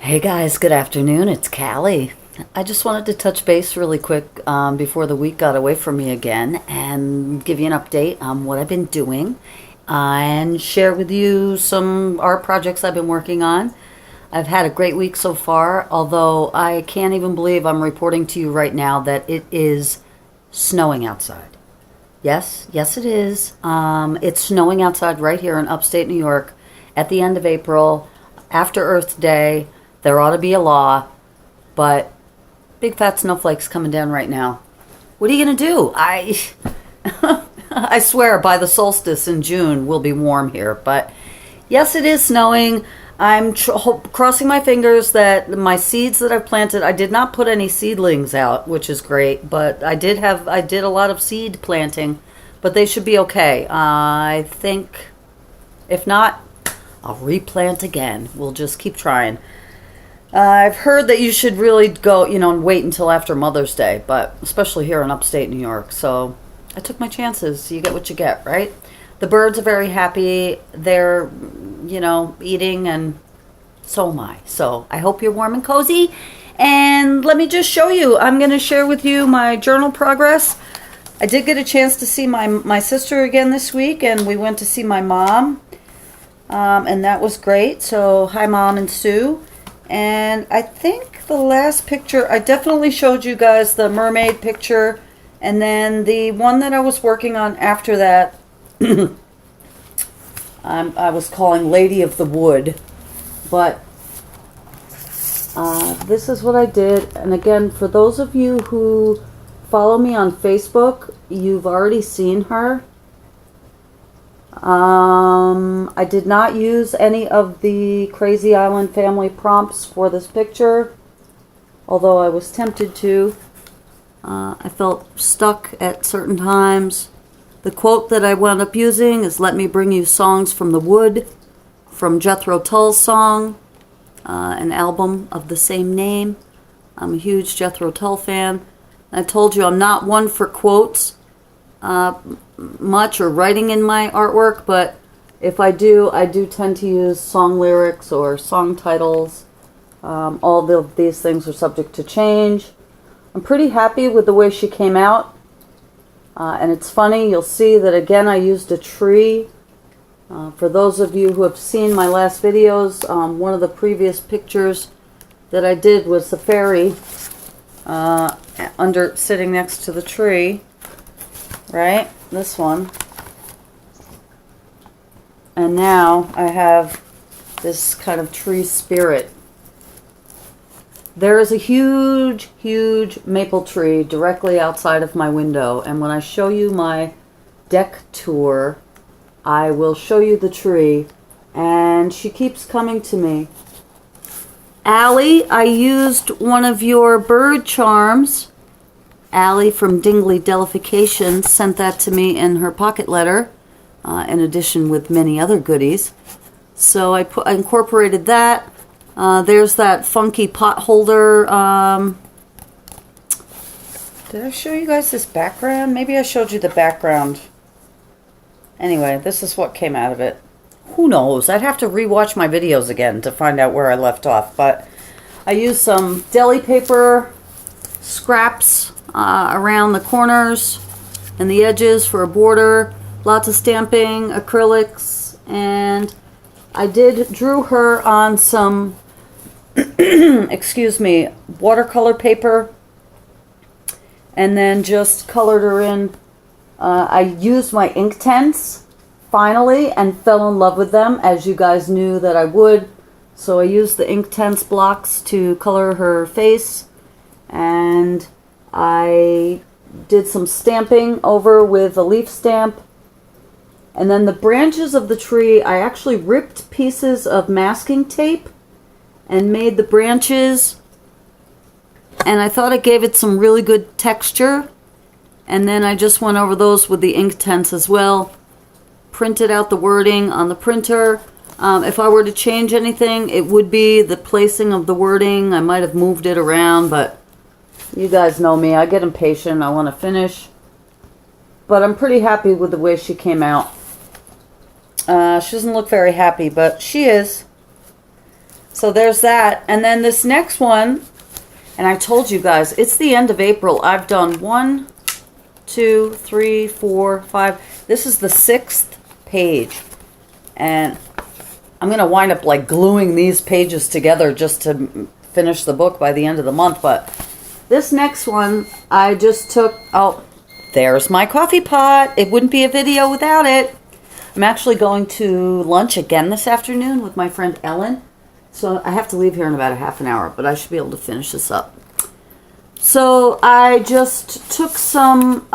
Hey guys, good afternoon. It's Cali. I just wanted to touch base really quick before the week got away from me again and give you an update on what I've been doing and share with you some art projects I've been working on. I've had a great week so far, although I can't even believe I'm reporting to you right now that it is snowing outside. Yes, it is. It's snowing outside right here in upstate New York at the end of April, after Earth Day. There ought to be a law, but big fat snowflakes coming down right now. What are you going to do? I swear by the solstice in June we'll be warm here, but yes, it is snowing. I'm crossing my fingers that my seeds that I've planted, I did not put any seedlings out, which is great, but I did a lot of seed planting, but they should be okay. I think if not, I'll replant again. We'll just keep trying. I've heard that you should really go, and wait until after Mother's Day, but especially here in upstate New York. So I took my chances. You get what you get, right? The birds are very happy. They're, eating, and so am I. So I hope you're warm and cozy. And let me just show you. I'm going to share with you my journal progress. I did get a chance to see my sister again this week, and we went to see my mom. And that was great. So hi, Mom and Sue. And I think the last picture, I definitely showed you guys the mermaid picture. And then the one that I was working on after that, I was calling Lady of the Wood. But this is what I did. And again, for those of you who follow me on Facebook, you've already seen her. I did not use any of the Crazy Island family prompts for this picture, although I was tempted to. I felt stuck at certain times. The quote that I wound up using is, "Let me bring you songs from the wood," from Jethro Tull's song, an album of the same name. I'm a huge Jethro Tull fan. I told you I'm not one for quotes much or writing in my artwork, but if I do tend to use song lyrics or song titles. All of these things are subject to change. I'm pretty happy with the way she came out. And it's funny, you'll see that again I used a tree. For those of you who have seen my last videos, one of the previous pictures that I did was the fairy sitting next to the tree. Right? This one. And now I have this kind of tree spirit. There is a huge, huge maple tree directly outside of my window. And when I show you my deck tour, I will show you the tree. And she keeps coming to me. Allie, I used one of your bird charms. Allie from Dingley Delification sent that to me in her pocket letter, in addition with many other goodies. So I incorporated that. There's that funky pot holder. Did I show you guys this background? Maybe I showed you the background. Anyway, this is what came out of it. Who knows? I'd have to rewatch my videos again to find out where I left off. But I used some deli paper scraps around the corners and the edges for a border, lots of stamping, acrylics, and I drew her on some watercolor paper, and then just colored her in. I used my Inktense finally and fell in love with them, as you guys knew that I would. So I used the Inktense blocks to color her face, and I did some stamping over with a leaf stamp. And then the branches of the tree, I actually ripped pieces of masking tape and made the branches. And I thought it gave it some really good texture. And then I just went over those with the Inktense as well. Printed out the wording on the printer. If I were to change anything, it would be the placing of the wording. I might have moved it around, but you guys know me. I get impatient. I want to finish. But I'm pretty happy with the way she came out. She doesn't look very happy, but she is. So there's that. And then this next one, and I told you guys, it's the end of April. I've done 1, 2, 3, 4, 5. This is the 6th page. And I'm going to wind up like gluing these pages together just to finish the book by the end of the month. But this next one, I just took, oh, there's my coffee pot. It wouldn't be a video without it. I'm actually going to lunch again this afternoon with my friend Ellen. So I have to leave here in about a half an hour, but I should be able to finish this up. So I just took some,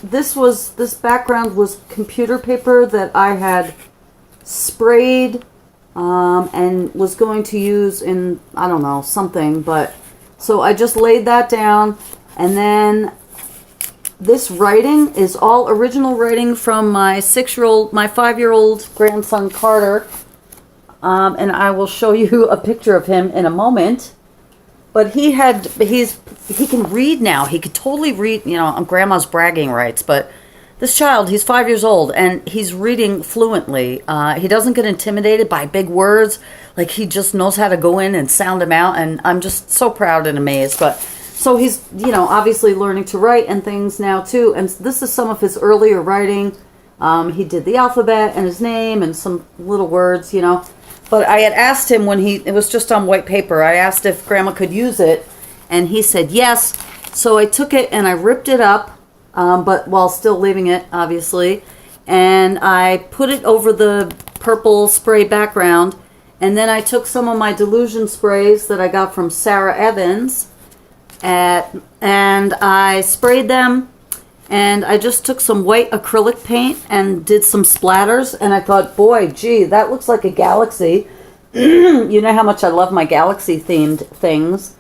this background was computer paper that I had sprayed and was going to use in, I don't know, something, but so I just laid that down. And then this writing is all original writing from my 5-year-old grandson Carter. And I will show you a picture of him in a moment. But he can read now. He could totally read, grandma's bragging rights. But this child, he's 5 years old, and he's reading fluently. He doesn't get intimidated by big words. Like, he just knows how to go in and sound them out. And I'm just so proud and amazed. But so he's, obviously learning to write and things now, too. And this is some of his earlier writing. He did the alphabet and his name and some little words, But I had asked him it was just on white paper, I asked if Grandma could use it, and he said yes. So I took it and I ripped it up, but while still leaving it, obviously. And I put it over the purple spray background, and then I took some of my Delusion sprays that I got from Sarah Evans, and I sprayed them. And I just took some white acrylic paint and did some splatters. And I thought, boy, gee, that looks like a galaxy. You know how much I love my galaxy-themed things.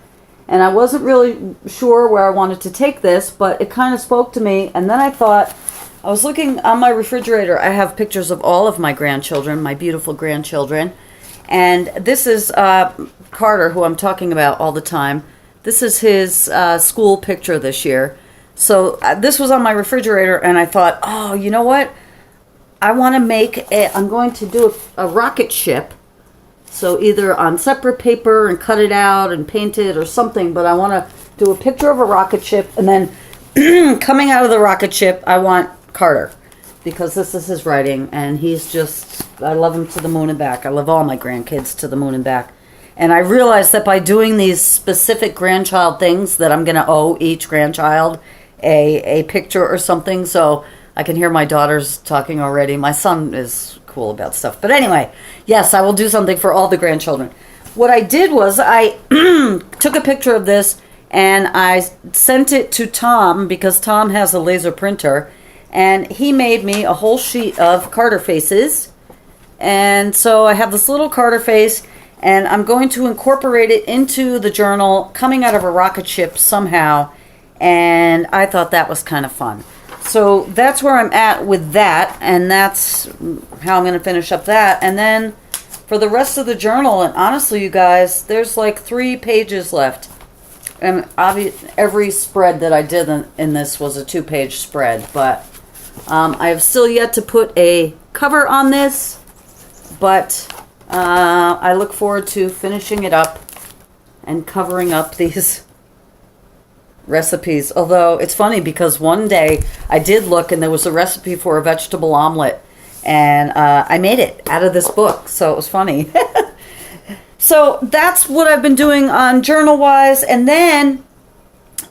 And I wasn't really sure where I wanted to take this, but it kind of spoke to me. And then I thought, I was looking on my refrigerator. I have pictures of all of my grandchildren, my beautiful grandchildren. And this is Carter, who I'm talking about all the time. This is his school picture this year. So this was on my refrigerator, and I thought, oh, you know what? I'm going to do a rocket ship. So either on separate paper and cut it out and paint it or something, but I want to do a picture of a rocket ship, and then coming out of the rocket ship, I want Carter, because this is his writing, and I love him to the moon and back. I love all my grandkids to the moon and back. And I realized that by doing these specific grandchild things that I'm going to owe each grandchild a picture or something. So I can hear my daughters talking already. My son is cool about stuff. But anyway, yes, I will do something for all the grandchildren. What I did was I took a picture of this and I sent it to Tom, because Tom has a laser printer, and he made me a whole sheet of Carter faces. And so I have this little Carter face, and I'm going to incorporate it into the journal coming out of a rocket ship somehow. And I thought that was kind of fun. So that's where I'm at with that, and that's how I'm going to finish up that. And then for the rest of the journal, and honestly, you guys, there's like 3 pages left. And every spread that I did in this was a 2-page spread. But I have still yet to put a cover on this, but I look forward to finishing it up and covering up these recipes. Although it's funny, because one day I did look and there was a recipe for a vegetable omelet, and I made it out of this book, so it was funny. So that's what I've been doing on journal wise. And then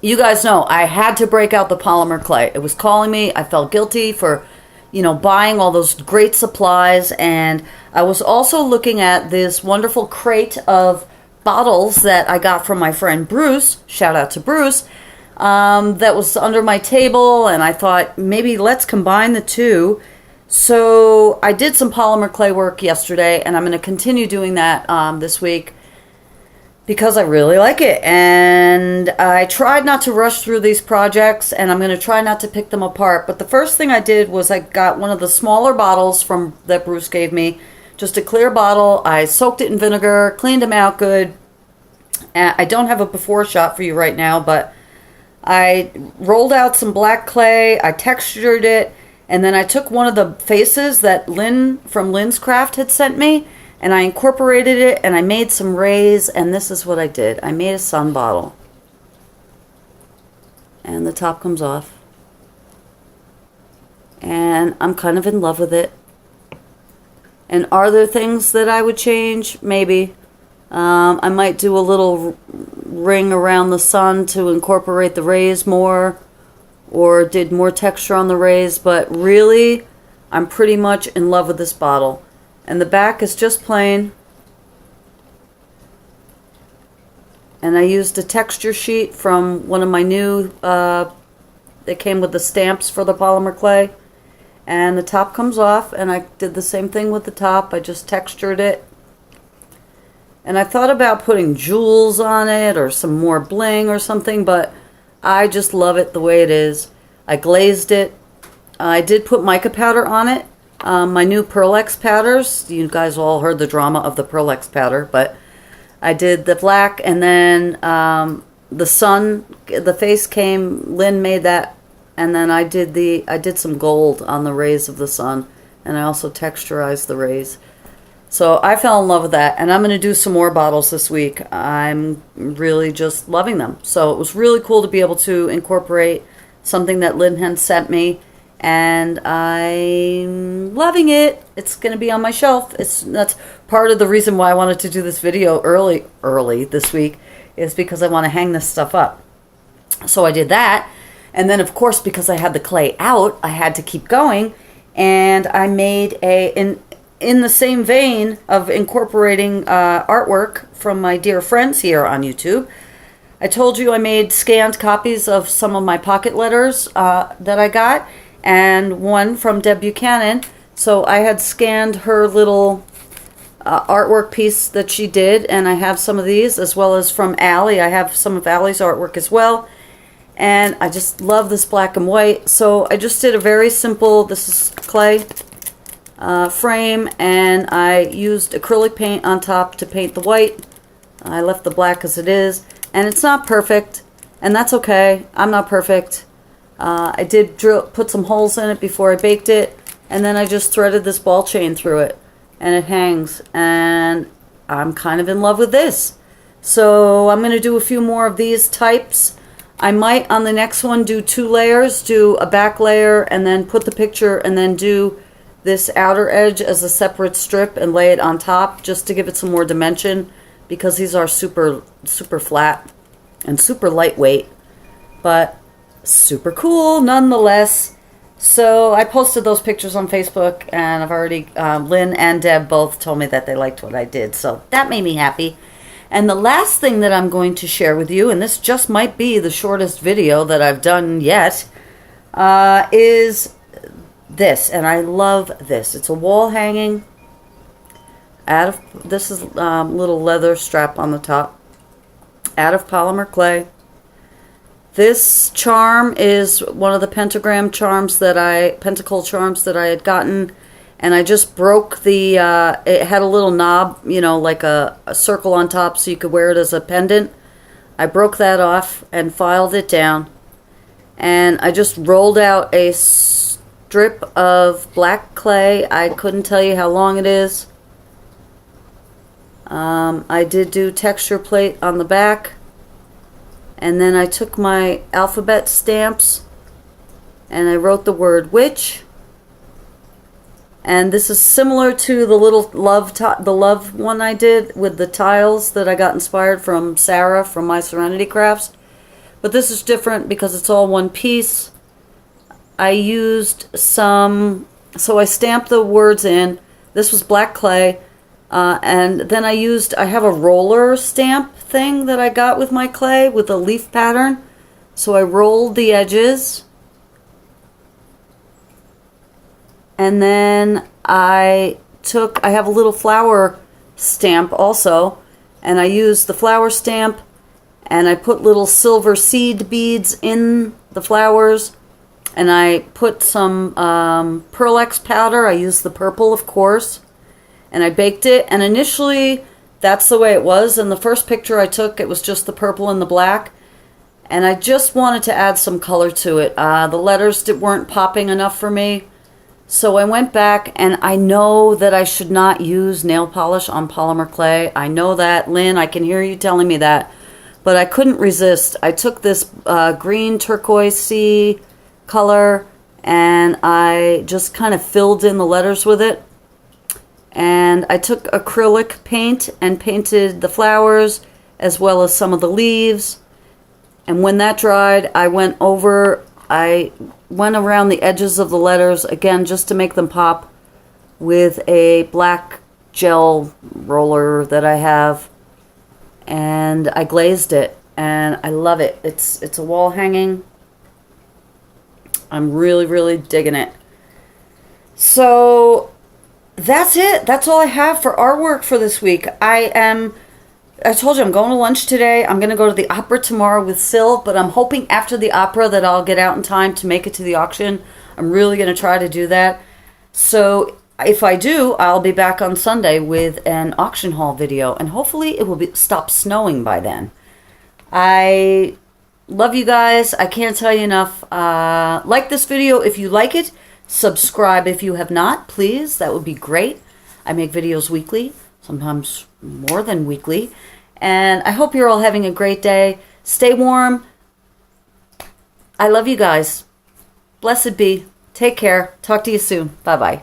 you guys know I had to break out the polymer clay. It was calling me. I felt guilty for buying all those great supplies. And I was also looking at this wonderful crate of bottles that I got from my friend Bruce. Shout out to Bruce. That was under my table, and I thought maybe let's combine the two. So I did some polymer clay work yesterday, and I'm going to continue doing that this week because I really like it. And I tried not to rush through these projects, and I'm going to try not to pick them apart. But the first thing I did was I got one of the smaller bottles that Bruce gave me, just a clear bottle. I soaked it in vinegar, cleaned them out good. I don't have a before shot for you right now, but I rolled out some black clay, I textured it, and then I took one of the faces that Lynn from Lynn's Craft had sent me, And I incorporated it, and I made some rays, and this is what I did. I made a sun bottle. And the top comes off. And I'm kind of in love with it. And are there things that I would change? Maybe. I might do a little ring around the sun to incorporate the rays more, or did more texture on the rays, but really, I'm pretty much in love with this bottle. And the back is just plain. And I used a texture sheet from one of my new, it came with the stamps for the polymer clay. And the top comes off, and I did the same thing with the top. I just textured it. And I thought about putting jewels on it or some more bling or something, but I just love it the way it is. I glazed it. I did put mica powder on it. My new Pearl-X powders. You guys all heard the drama of the Pearl-X powder, but I did the black, and then the sun, the face came, Lynn made that, and then I did some gold on the rays of the sun, and I also texturized the rays. So I fell in love with that, and I'm going to do some more bottles this week. I'm really just loving them. So it was really cool to be able to incorporate something that Lynn had sent me, and I'm loving it. It's going to be on my shelf. That's part of the reason why I wanted to do this video early this week, is because I want to hang this stuff up. So I did that, and then of course, because I had the clay out, I had to keep going, and I made in the same vein of incorporating artwork from my dear friends here on YouTube. I told you I made scanned copies of some of my pocket letters that I got, and one from Deb Buchanan. So I had scanned her little artwork piece that she did, and I have some of these, as well as from Allie. I have some of Allie's artwork as well, and I just love this black and white. So I just did a very simple, this is clay frame, and I used acrylic paint on top to paint the white. I left the black as it is, and it's not perfect, and that's okay. I'm not perfect. I did put some holes in it before I baked it, and then I just threaded this ball chain through it, and it hangs, and I'm kind of in love with this. So I'm going to do a few more of these types. I might on the next one do 2 layers, do a back layer, and then put the picture, and then do this outer edge as a separate strip and lay it on top, just to give it some more dimension, because these are super flat and super lightweight, but super cool nonetheless. So I posted those pictures on Facebook, and I've already, Lynn and Deb both told me that they liked what I did, so that made me happy. And the last thing that I'm going to share with you, and this just might be the shortest video that I've done yet, is this, and I love this. It's a wall hanging out of, this is little leather strap on the top, out of polymer clay. This charm is one of the pentacle charms that I had gotten, and I just broke the, it had a little knob, you know, like a circle on top so you could wear it as a pendant. I broke that off and filed it down, and I just rolled out a strip of black clay. I couldn't tell you how long it is. I did do texture plate on the back, and then I took my alphabet stamps and I wrote the word witch. And this is similar to the little love one I did with the tiles that I got inspired from Sarah from My Serenity Crafts. But this is different because it's all one piece. I used some, so I stamped the words in. This was black clay. And then I have a roller stamp thing that I got with my clay with a leaf pattern. So I rolled the edges. And then I have a little flower stamp also, and I used the flower stamp, and I put little silver seed beads in the flowers, and I put some Pearl-X powder. I used the purple, of course, and I baked it, and initially that's the way it was. In the first picture I took, it was just the purple and the black, and I just wanted to add some color to it. The letters weren't popping enough for me. So I went back, and I know that I should not use nail polish on polymer clay. I know that, Lynn, I can hear you telling me that. But I couldn't resist. I took this green turquoise color, and I just kind of filled in the letters with it. And I took acrylic paint and painted the flowers as well as some of the leaves. And when that dried, I went around the edges of the letters, again, just to make them pop, with a black gel roller that I have. And I glazed it, and I love it. It's a wall hanging. I'm really, really digging it. So that's it. That's all I have for artwork for this week. I told you I'm going to lunch today. I'm going to go to the opera tomorrow with Sil, but I'm hoping after the opera that I'll get out in time to make it to the auction. I'm really going to try to do that. So if I do, I'll be back on Sunday with an auction haul video, and hopefully it will stop snowing by then. I love you guys. I can't tell you enough. Like this video if you like it. Subscribe if you have not, please. That would be great. I make videos weekly, sometimes more than weekly. And I hope you're all having a great day. Stay warm. I love you guys. Blessed be. Take care. Talk to you soon. Bye-bye.